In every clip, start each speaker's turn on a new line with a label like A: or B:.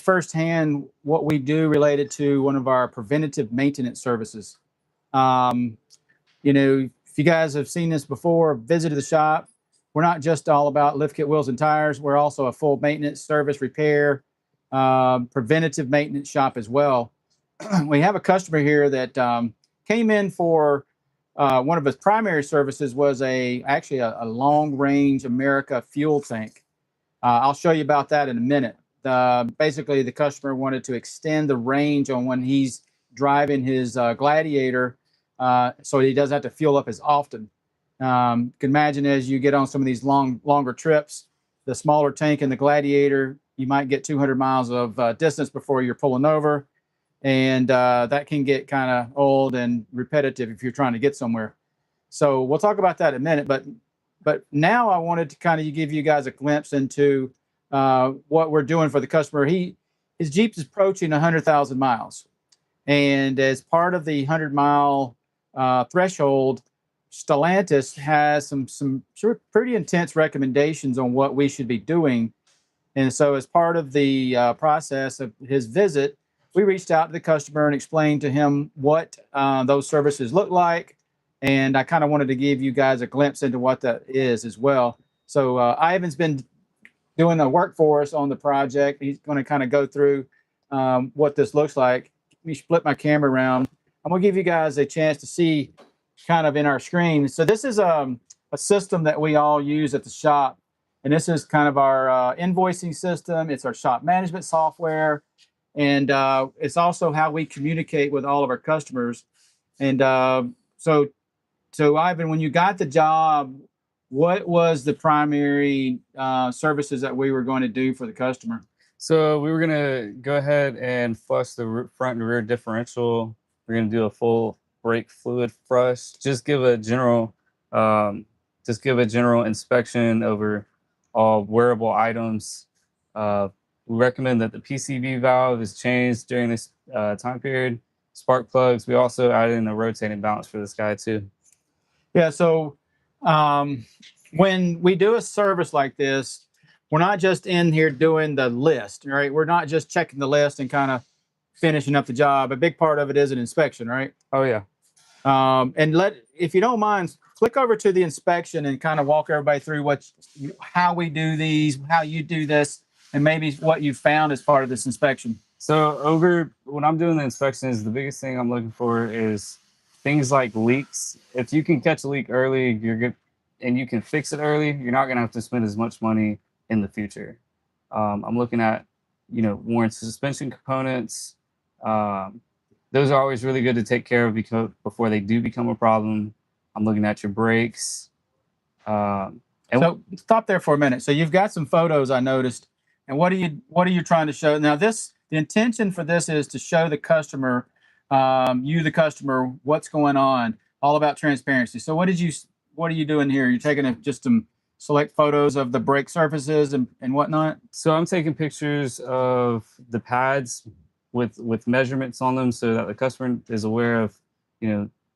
A: firsthand what we do related to one of our preventative maintenance services. Um, if you guys have seen this before, visited the shop, we're not just all about lift kit, wheels, and tires. We're also a full maintenance, service, repair, preventative maintenance shop as well. We have a customer here that came in for one of his primary services was actually a long range America fuel tank. I'll show you about that in a minute. Basically, the customer wanted to extend the range on when he's driving his Gladiator, so he doesn't have to fuel up as often. You can imagine as you get on some of these longer trips, the smaller tank in the Gladiator, you might get 200 miles of distance before you're pulling over. And that can get kind of old and repetitive if you're trying to get somewhere. So we'll talk about that in a minute. But now I wanted to kind of give you guys a glimpse into what we're doing for the customer. His Jeep is approaching 100,000 miles. And as part of the 100-mile threshold, Stellantis has some pretty intense recommendations on what we should be doing. And so as part of the process of his visit, we reached out to the customer and explained to him what those services look like. And I kind of wanted to give you guys a glimpse into what that is as well. So Ivan's been doing the work for us on the project. He's going to kind of go through what this looks like. Let me split my camera around. I'm going to give you guys a chance to see kind of in our screen. So this is a system that we all use at the shop. And this is kind of our invoicing system. It's our shop management software. And it's also how we communicate with all of our customers. And so Ivan, when you got the job, what was the primary services that we were going to do for the customer?
B: So we were going to go ahead and flush the front and rear differential. We're going to do a full brake fluid flush. Just give a general inspection over all wearable items. We recommend that the PCV valve is changed during this time period. Spark plugs. We also added in a rotating balance for this guy too.
A: Yeah. So when we do a service like this, we're not just in here doing the list, right? We're not just checking the list and kind of finishing up the job. A big part of it is an inspection, right?
B: Oh yeah.
A: And if you don't mind, click over to the inspection and kind of walk everybody through how we do these, how you do this, and maybe what you found as part of this inspection.
B: So when I'm doing the inspections, the biggest thing I'm looking for is things like leaks. If you can catch a leak early, you're good, and you can fix it early, you're not going to have to spend as much money in the future. I'm looking at, worn suspension components. Those are always really good to take care of before they do become a problem. I'm looking at your brakes.
A: So stop there for a minute. So you've got some photos I noticed. And what are you trying to show? Now the intention for this is to show the customer, the customer, what's going on, all about transparency. So what are you doing here? You're taking just some select photos of the brake surfaces and whatnot?
B: So I'm taking pictures of the pads with measurements on them so that the customer is aware of,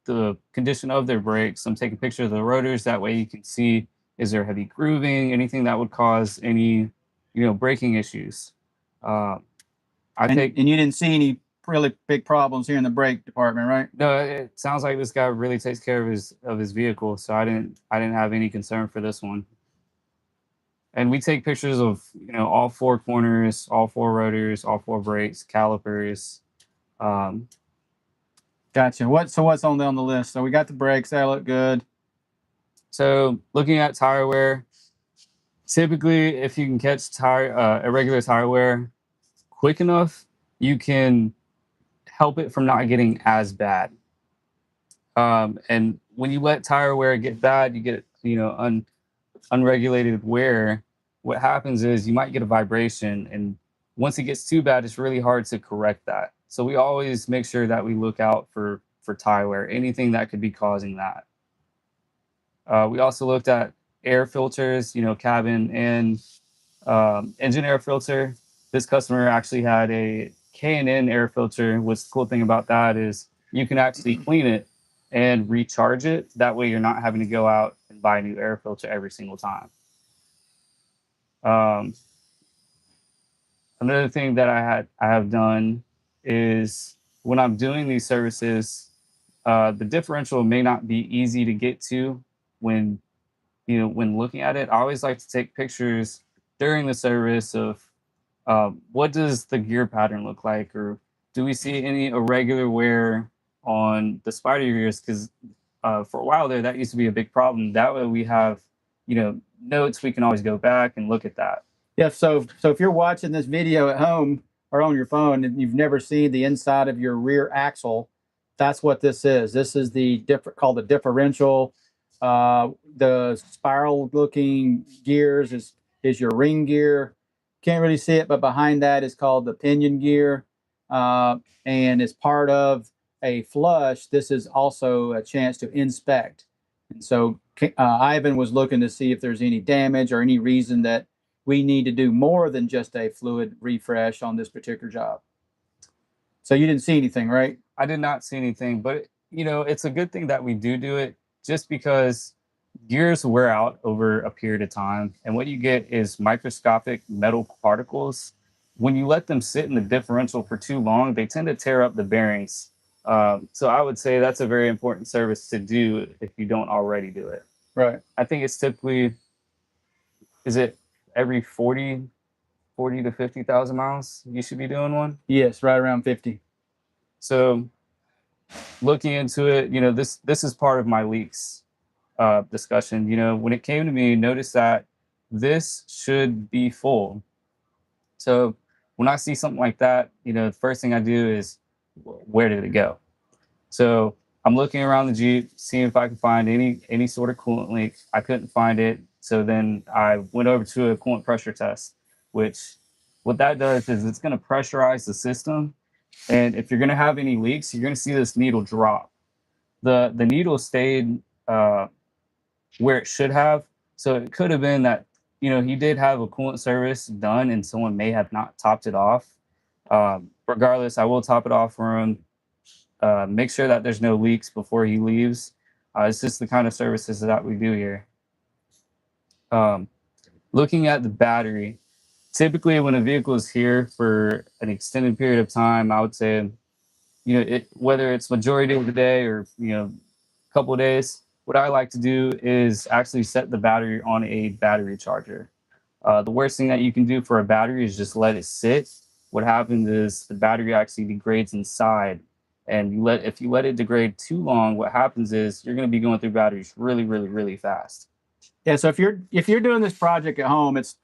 B: the condition of their brakes. I'm taking pictures of the rotors. That way you can see, is there heavy grooving, anything that would cause any, braking issues. And you
A: didn't see any really big problems here in the brake department, right?
B: No, it sounds like this guy really takes care of his vehicle, so I didn't have any concern for this one. And we take pictures of all four corners, all four rotors, all four brakes, calipers.
A: Gotcha. What's on the list? So we got the brakes. They look good.
B: So looking at tire wear, typically if you can catch irregular tire wear quick enough, you can help it from not getting as bad. And when you let tire wear get bad, you get unregulated wear. What happens is you might get a vibration, and once it gets too bad, it's really hard to correct that. So we always make sure that we look out for tire wear, anything that could be causing that. We also looked at air filters, cabin and engine air filter. This customer actually had a K&N air filter. What's the cool thing about that is you can actually clean it and recharge it. That way you're not having to go out and buy a new air filter every single time. Another thing that I have done is when I'm doing these services, the differential may not be easy to get to when when looking at it. I always like to take pictures during the service of what does the gear pattern look like, or do we see any irregular wear on the spider gears? Because for a while there, that used to be a big problem. That way, we have notes we can always go back and look at that.
A: Yeah. So if you're watching this video at home or on your phone and you've never seen the inside of your rear axle, that's what this is. This is called the differential. The spiral looking gears is your ring gear. Can't really see it, but behind that is called the pinion gear. And as part of a flush, this is also a chance to inspect. And so Ivan was looking to see if there's any damage or any reason that we need to do more than just a fluid refresh on this particular job. So you didn't see anything, right?
B: I did not see anything, but it's a good thing that we do it, just because gears wear out over a period of time, and what you get is microscopic metal particles. When you let them sit in the differential for too long, they tend to tear up the bearings. So I would say that's a very important service to do if you don't already do it.
A: Right.
B: I think it's typically, is it every 40 to 50,000 miles you should be doing one?
A: Yes, right around 50.
B: So looking into it, this is part of my leaks discussion. When it came to me, notice that this should be full. So when I see something like that, the first thing I do is, where did it go? So I'm looking around the Jeep, seeing if I can find any sort of coolant leak. I couldn't find it. So then I went over to a coolant pressure test, which what that does is it's going to pressurize the system. And if you're going to have any leaks, you're going to see this needle drop. The needle stayed where it should have. So it could have been that, he did have a coolant service done and someone may have not topped it off. Regardless, I will top it off for him. Make sure that there's no leaks before he leaves. It's just the kind of services that we do here. Looking at the battery, typically when a vehicle is here for an extended period of time, I would say, whether it's majority of the day or, a couple of days, what I like to do is actually set the battery on a battery charger. The worst thing that you can do for a battery is just let it sit. What happens is the battery actually degrades inside. And if you let it degrade too long, what happens is you're going to be going through batteries really, really, really fast.
A: Yeah. So if you're doing this project at home, it's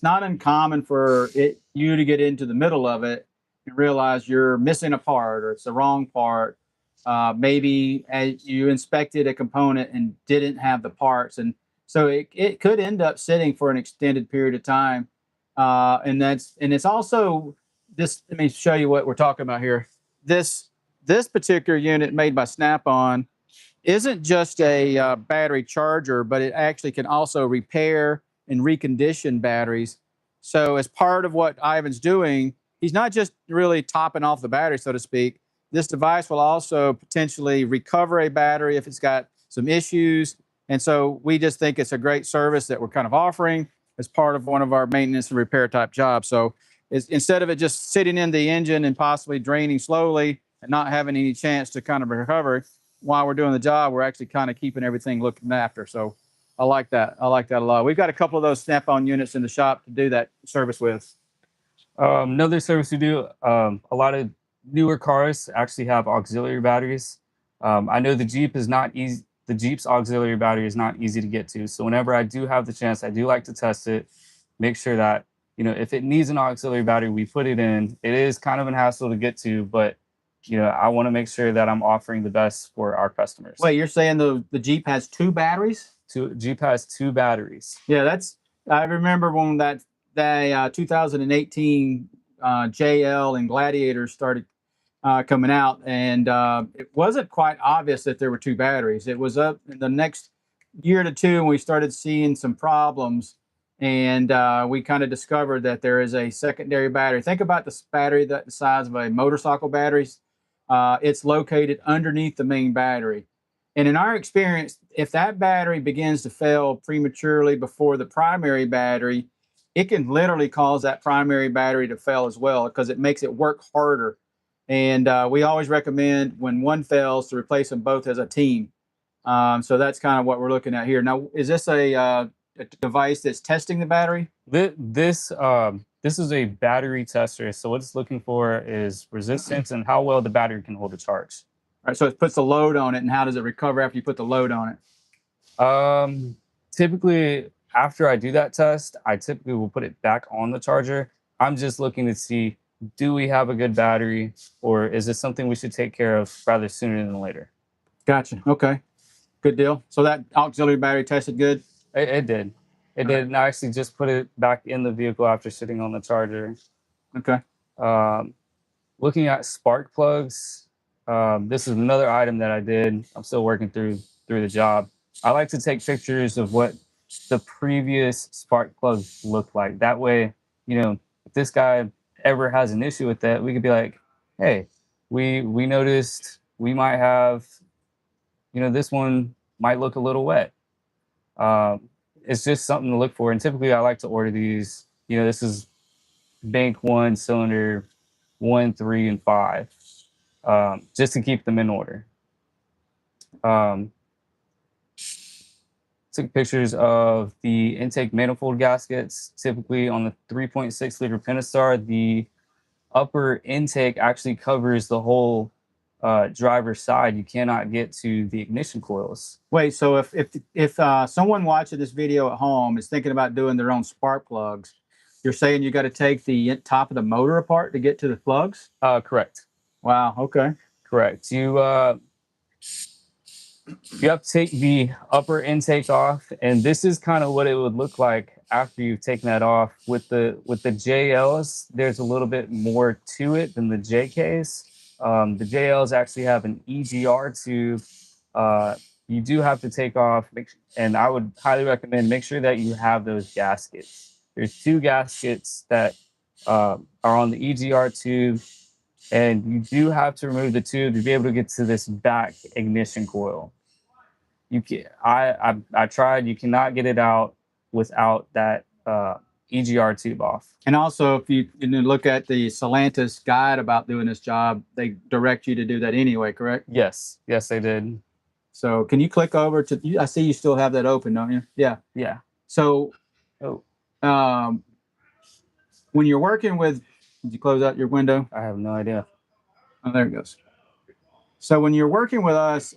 A: not uncommon for you to get into the middle of it and realize you're missing a part or it's the wrong part. Maybe you inspected a component and didn't have the parts, and so it could end up sitting for an extended period of time. And it's also this. Let me show you what we're talking about here. This particular unit made by Snap-on isn't just a battery charger, but it actually can also repair and recondition batteries. So as part of what Ivan's doing, he's not just really topping off the battery, so to speak. This device will also potentially recover a battery if it's got some issues. And so we just think it's a great service that we're kind of offering as part of one of our maintenance and repair type jobs. So instead of it just sitting in the engine and possibly draining slowly and not having any chance to kind of recover while we're doing the job, we're actually kind of keeping everything looking after. So I like that. I like that a lot. We've got a couple of those Snap-on units in the shop to do that service with.
B: Another service we do, a lot of newer cars actually have auxiliary batteries. I know the Jeep is not easy. The Jeep's auxiliary battery is not easy to get to. So whenever I do have the chance, I do like to test it, make sure that, if it needs an auxiliary battery, we put it in. It is kind of a hassle to get to, but, I want to make sure that I'm offering the best for our customers.
A: Wait, you're saying the Jeep has two batteries?
B: Jeep has two batteries.
A: Yeah, I remember when that 2018 JL and Gladiators started coming out, and it wasn't quite obvious that there were two batteries. It was up in the next year to two, and we started seeing some problems, and we kind of discovered that there is a secondary battery. Think about this battery the size of a motorcycle battery. It's located underneath the main battery. And in our experience, if that battery begins to fail prematurely before the primary battery, it can literally cause that primary battery to fail as well, because it makes it work harder. And we always recommend when one fails to replace them both as a team. So that's kind of what we're looking at here. Now, is this a device that's testing the battery?
B: This is a battery tester. So what it's looking for is resistance and how well the battery can hold a charge.
A: All right, so it puts a load on it, and how does it recover after you put the load on it?
B: Typically, after I do that test, I typically will put it back on the charger. I'm just looking to see, do we have a good battery, or is this something we should take care of rather sooner than later?
A: Gotcha. Okay. Good deal. So that auxiliary battery tested good?
B: It did. It did. And I actually just put it back in the vehicle after sitting on the charger.
A: Okay.
B: Looking at spark plugs, this is another item that I did. I'm still working through the job. I like to take pictures of what the previous spark plugs look like. That way, you know, if this guy ever has an issue with that, we could be like, hey, we noticed we might have, you know, this one might look a little wet. It's just something to look for. And typically I like to order these, you know, this is bank 1, cylinder 1, 3, and 5, just to keep them in order. Took pictures of the intake manifold gaskets. Typically on the 3.6 liter Pentastar, the upper intake actually covers the whole driver's side. You cannot get to the ignition coils.
A: Wait, so if someone watching this video at home is thinking about doing their own spark plugs, you're saying you got to take the top of the motor apart to get to the plugs?
B: Correct.
A: Wow. Okay.
B: Correct. You have to take the upper intake off, and this is kind of what it would look like after you've taken that off. With the JLs, there's a little bit more to it than the JKs. The JLs actually have an EGR tube. You do have to take off, and I would highly recommend make sure that you have those gaskets. There's 2 gaskets that are on the EGR tube, and you do have to remove the tube to be able to get to this back ignition coil. You can, I tried. You cannot get it out without that EGR tube off.
A: And also, if you look at the Stellantis guide about doing this job, they direct you to do that anyway, correct?
B: Yes, they did.
A: So can you click over to? I see you still have that open, don't you? Yeah.
B: Yeah.
A: So, when you're working with, did you close out your window?
B: I have no idea.
A: Oh, there it goes. So when you're working with us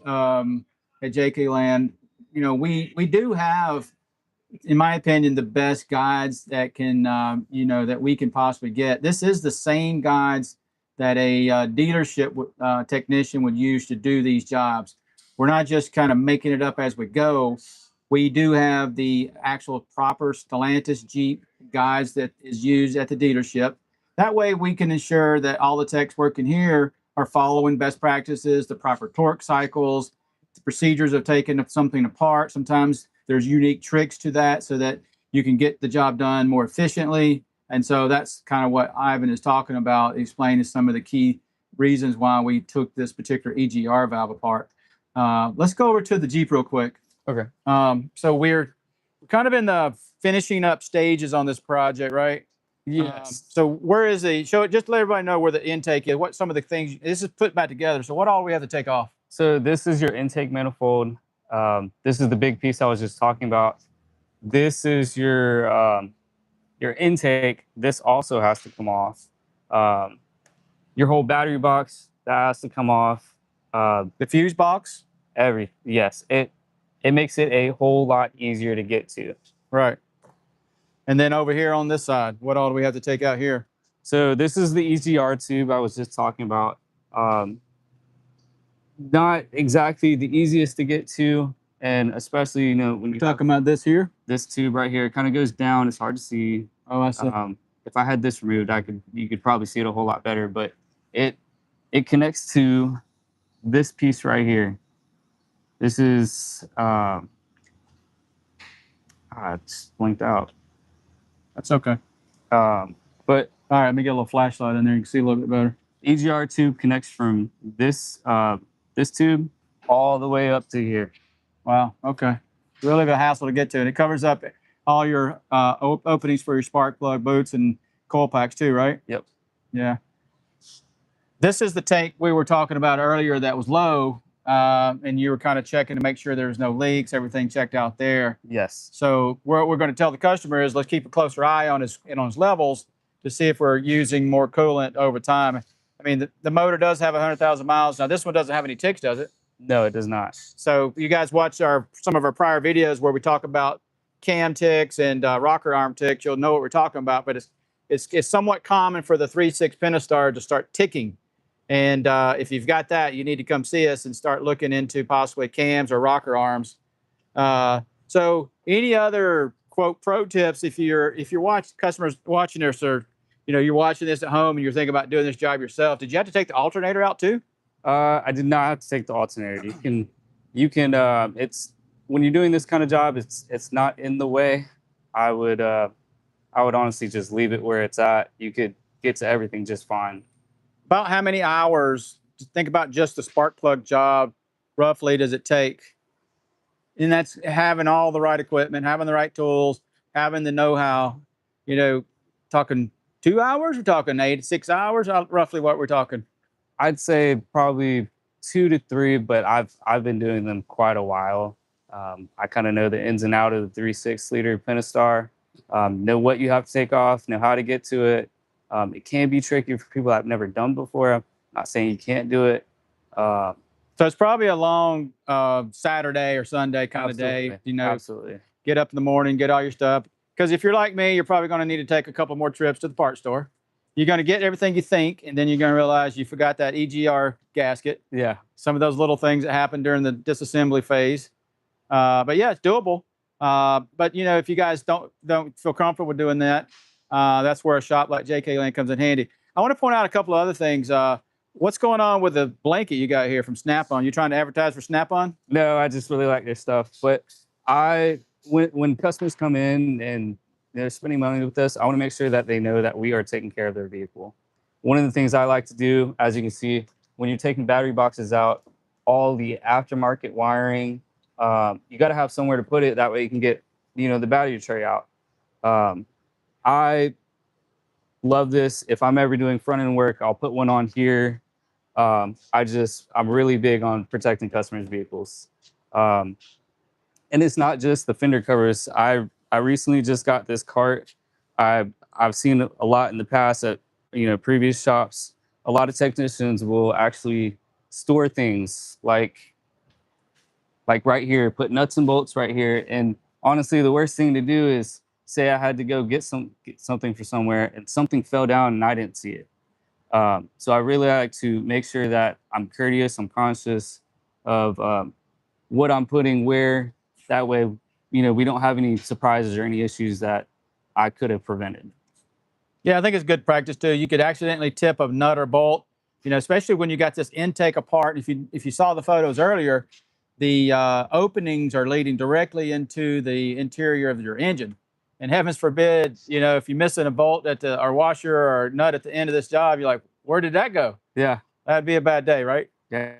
A: at JKLand, you know, we do have, in my opinion, the best guides that can, you know, that we can possibly get. This is the same guides that a dealership technician would use to do these jobs. We're not just kind of making it up as we go. We do have the actual proper Stellantis Jeep guides that is used at the dealership. That way we can ensure that all the techs working here are following best practices, the proper torque cycles, the procedures of taking something apart. Sometimes there's unique tricks to that so that you can get the job done more efficiently. And so that's kind of what Ivan is talking about, explaining some of the key reasons why we took this particular EGR valve apart. Let's go over to the Jeep real quick.
B: Okay.
A: So we're kind of in the finishing up stages on this project, right?
B: Yes.
A: So where is the show? Just to let everybody know where the intake is. What some of the things this is put back together. So what all we have to take off?
B: So this is your intake manifold. This is the big piece I was just talking about. This is your intake. This also has to come off. Your whole battery box, that has to come off.
A: The fuse box.
B: Yes. It makes it a whole lot easier to get to.
A: Right. And then over here on this side, what all do we have to take out here?
B: So this is the EGR tube I was just talking about. Not exactly the easiest to get to, and especially, you know, when you're
A: talking about this here,
B: this tube right here, it kind of goes down. It's hard to see.
A: Oh, I see.
B: If I had this removed, you could probably see it a whole lot better. But it connects to this piece right here. This is it's blinked out.
A: That's okay.
B: But
A: all right, let me get a little flashlight in there. You can see a little bit better.
B: EGR tube connects from this this tube all the way up to here.
A: Wow. Okay. Really a hassle to get to, and it covers up all your openings for your spark plug, boots, and coil packs too, right?
B: Yep.
A: Yeah. This is the tank we were talking about earlier that was low, and you were kind of checking to make sure there's no leaks, everything checked out there.
B: Yes.
A: So what we're going to tell the customer is let's keep a closer eye on his levels to see if we're using more coolant over time. I mean, the motor does have 100,000 miles. Now, this one doesn't have any ticks, does it?
B: No, it does not.
A: So you guys watch some of our prior videos where we talk about cam ticks and rocker arm ticks. You'll know what we're talking about, but it's somewhat common for the 3.6 Pentastar to start ticking. And if you've got that, you need to come see us and start looking into possibly cams or rocker arms. So any other quote pro tips if you're customers watching this, or you're watching this at home and you're thinking about doing this job yourself, did you have to take the alternator out too?
B: I did not have to take the alternator. You can it's when you're doing this kind of job, it's not in the way. I would honestly just leave it where it's at. You could get to everything just fine.
A: About how many hours, think about just the spark plug job, roughly does it take? And that's having all the right equipment, having the right tools, having the know-how, talking 2 hours, we're talking 8 to 6 hours, roughly what we're talking.
B: I'd say probably 2 to 3, but I've been doing them quite a while. I kind of know the ins and outs of the 3.6 liter Pentastar, know what you have to take off, know how to get to it. It can be tricky for people I've never done before. I'm not saying you can't do it.
A: So it's probably a long Saturday or Sunday kind of day.
B: Absolutely.
A: Get up in the morning, get all your stuff. Because if you're like me, you're probably going to need to take a couple more trips to the parts store. You're going to get everything you think, and then you're going to realize you forgot that EGR gasket.
B: Yeah.
A: Some of those little things that happen during the disassembly phase. But yeah, it's doable. But if you guys don't feel comfortable doing that, that's where a shop like JKLand comes in handy. I want to point out a couple of other things. What's going on with the blanket you got here from Snap-on? You trying to advertise for Snap-on?
B: No, I just really like their stuff. But when customers come in and they're spending money with us, I want to make sure that they know that we are taking care of their vehicle. One of the things I like to do, as you can see, when you're taking battery boxes out, all the aftermarket wiring, you got to have somewhere to put it. That way you can get, the battery tray out. I love this. If I'm ever doing front end work, I'll put one on here. I'm really big on protecting customers' vehicles. And it's not just the fender covers. I recently just got this cart. I've seen a lot in the past at previous shops. A lot of technicians will actually store things like right here, put nuts and bolts right here. And honestly, the worst thing to do is say I had to go get something from somewhere and something fell down and I didn't see it. So I really like to make sure that I'm courteous, I'm conscious of what I'm putting where. That way, we don't have any surprises or any issues that I could have prevented.
A: Yeah, I think it's good practice too. You could accidentally tip a nut or bolt, especially when you got this intake apart. If you saw the photos earlier, the openings are leading directly into the interior of your engine. And heavens forbid, if you're missing a bolt or washer or nut at the end of this job, you're like, where did that go?
B: Yeah.
A: That'd be a bad day, right?
B: Yeah.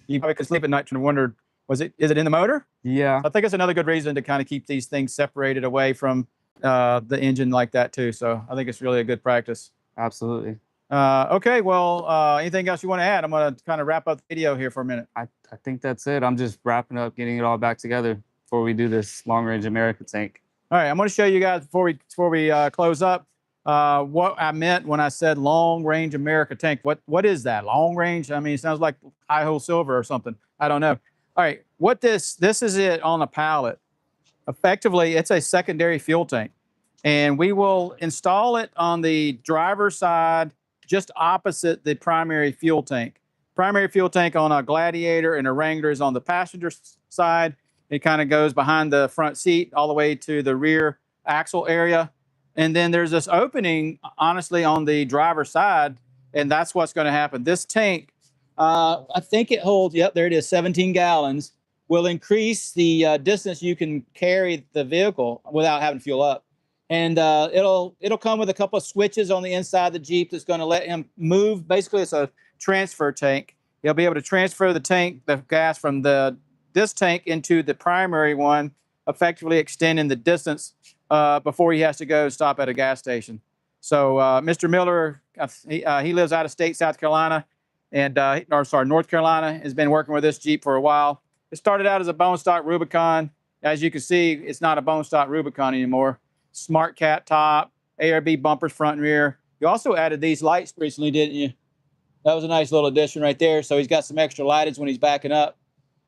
A: You probably could sleep at night and wonder, is it in the motor?
B: Yeah.
A: I think it's another good reason to kind of keep these things separated away from the engine like that too. So I think it's really a good practice.
B: Absolutely.
A: Okay, well, anything else you want to add? I'm going to kind of wrap up the video here for a minute.
B: I think that's it. I'm just wrapping up, getting it all back together before we do this long range America tank.
A: All right, I'm going to show you guys before we close up what I meant when I said long range America tank. What is that? Long range? I mean, it sounds like high hole silver or something. I don't know. All right, what this is it on a pallet. Effectively, it's a secondary fuel tank. And we will install it on the driver's side, just opposite the primary fuel tank. Primary fuel tank on a Gladiator and a Wrangler is on the passenger side. It kind of goes behind the front seat all the way to the rear axle area. And then there's this opening, honestly, on the driver's side, and that's what's going to happen. This tank, I think it holds, yep, there it is, 17 gallons, will increase the distance you can carry the vehicle without having to fuel up. And it'll come with a couple of switches on the inside of the Jeep that's going to let him move. Basically, it's a transfer tank. He'll be able to transfer the gas from this tank into the primary one effectively extending the distance before he has to go stop at a gas station. So Mr. Miller, he lives out of state, South Carolina, and North Carolina, has been working with this Jeep for a while. It started out as a bone stock Rubicon. As you can see, it's not a bone stock Rubicon anymore. Smart cat top, ARB bumpers front and rear. You also added these lights recently, didn't you? That was a nice little addition right there. So he's got some extra lightage when he's backing up.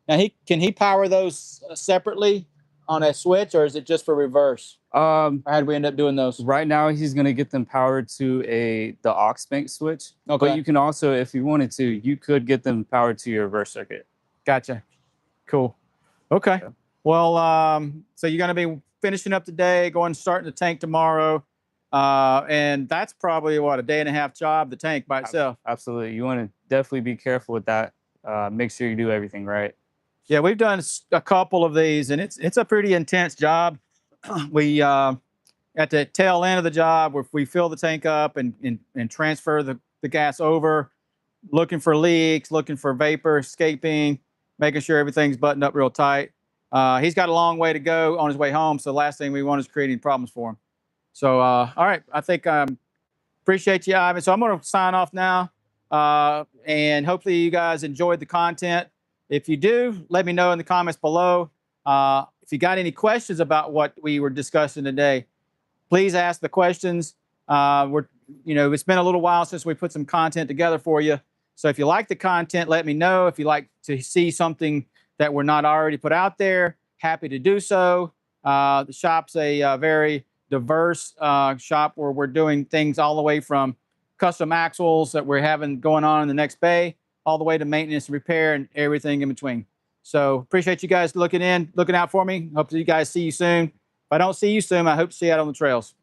A: Now, can he power those separately on a switch, or is it just for reverse? Or how did we end up doing those?
B: Right now, he's going to get them powered to the aux bank switch. Okay. But you can also, if you wanted to, you could get them powered to your reverse circuit.
A: Gotcha. Cool. Okay. Yeah. Well, so you're going to be finishing up today, starting the tank tomorrow. And that's probably, what, a day and a half job, the tank by itself.
B: Absolutely. You want to definitely be careful with that. Make sure you do everything right.
A: Yeah, we've done a couple of these, and it's a pretty intense job. We at the tail end of the job, where we fill the tank up and transfer the gas over, looking for leaks, looking for vapor escaping, making sure everything's buttoned up real tight. He's got a long way to go on his way home, so the last thing we want is creating problems for him. So, all right, I think appreciate you, Ivan. So I'm going to sign off now, and hopefully you guys enjoyed the content. If you do, let me know in the comments below. If you got any questions about what we were discussing today, please ask the questions. It's been a little while since we put some content together for you. So if you like the content, let me know. If you like to see something that we're not already put out there, happy to do so. The shop's a very diverse shop where we're doing things all the way from custom axles that we're having going on in the next bay, all the way to maintenance and repair and everything in between. So appreciate you guys looking out for me. Hope you guys see you soon. If I don't see you soon, I hope to see you out on the trails.